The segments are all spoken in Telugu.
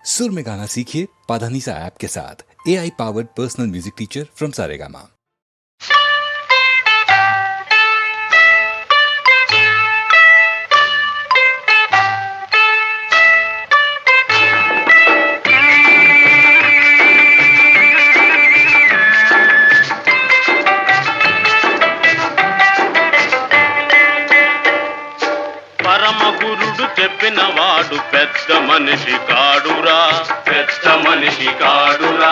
सुर में गाना सीखिए पाधानीसा ऐप के साथ। AI powered personal music teacher from Saregama. గురుడు చెప్పిన వాడు పెద్ద మనిషి కాడురా, పెద్ద మనిషి కాడురా.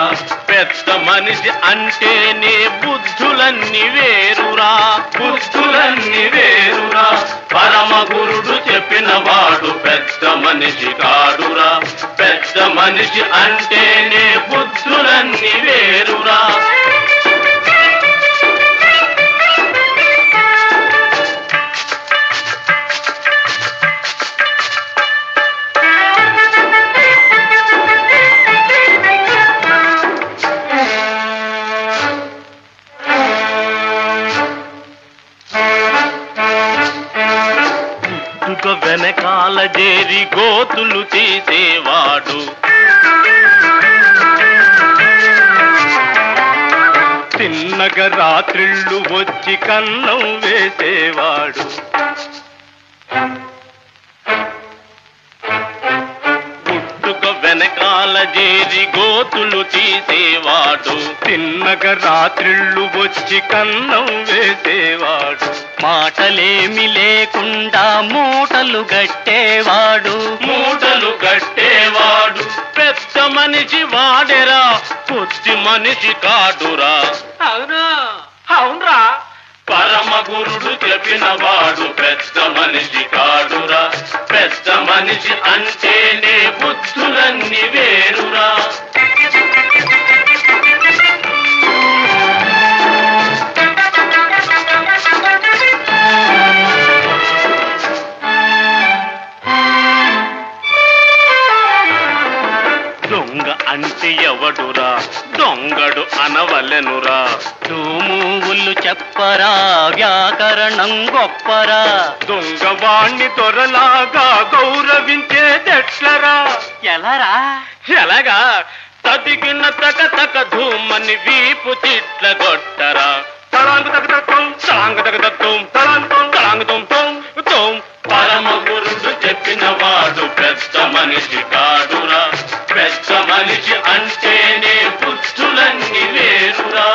పెద్ద మనిషి అంటేనే బుద్ధులన్నీ వేరురా, బుద్ధులన్నీ వేరురా. పరమ గురుడు చెప్పిన వాడు పెద్ద మనిషి కాడురా, పెద్ద మనిషి అంటేనే బుద్ధులన్నీ వేరురా. వెనకాల చేరి గోతులు తీసేవాడు, తిన్నగా రాత్రిళ్ళు వచ్చి కన్నం వేసేవాడు. పుట్టుక వెనకాల చేరి గోతులు తీసేవాడు, తిన్నగా రాత్రిళ్ళు వచ్చి కన్నం వేసేవాడు. మాటలేమి లేకుండా మూటలు గట్టేవాడు, మూటలు గట్టేవాడు. పెద్ద మనిషి వాడెరా, కొద్ది మనిషి కాడురా. అవునా? అవునరా. పరమ గురుడు చెప్పిన వాడు పెద్ద మనిషి కాడురా, పెద్ద మనిషి అంటేనే బుద్ధులన్నీ వేరురా. దొంగ అంటే ఎవడురా, దొంగడు అనవలెనురా. తూమువులు చెప్పరా, వ్యాకరణం గొప్పరా. దొంగవాణ్ణి దొరలాగా గౌరవించేదెట్లరా? ఎలారా? ఎలాగా? తదిగిన తక తక ధూమని వీపు చిట్ల గొట్టరా. తలాంగు తగ తత్వం, తలాంగు తగ తత్వం, తలాంతం తలాంగు తుం తుం తుం. పరమ గురుడు చెప్పిన వాడు పెద్ద మనిషి కాడురా, పెద్ద మనిషి అంటేనే బుద్ధులన్నీ వేరురా.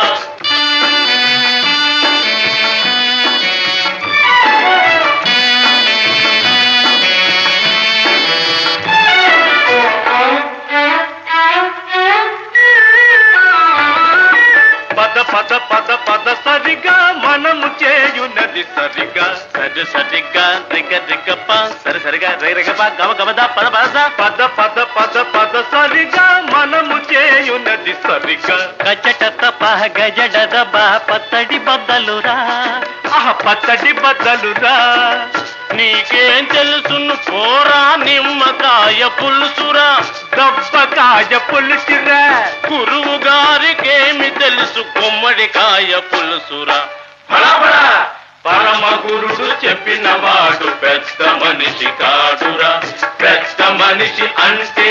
పద పద పద పద సరిగా మనము చేయునది సరిగా, సరి సరిగా రిగ రిగ ప సరి సరిగా రి రిగ ప గమ గమద పద పద పద పద పద పద సరిగా మనము చేయునది సరిగా. గజట పహ గజడ బా పత్తడి బద్దలురా, ఆహ పత్తడి బద్దలురా. నీకేం తెలుసును పోరా, నిమ్మకాయ పులుసురా, దబ్బకాయ పులుసురా. గురువు గారికేమి తెలుసు గుమ్మడికాయ పులుసురా. పరమ గురుడు చెప్పిన వాడు పెద్ద మనిషి కాడురా, పెద్ద మనిషి అంటే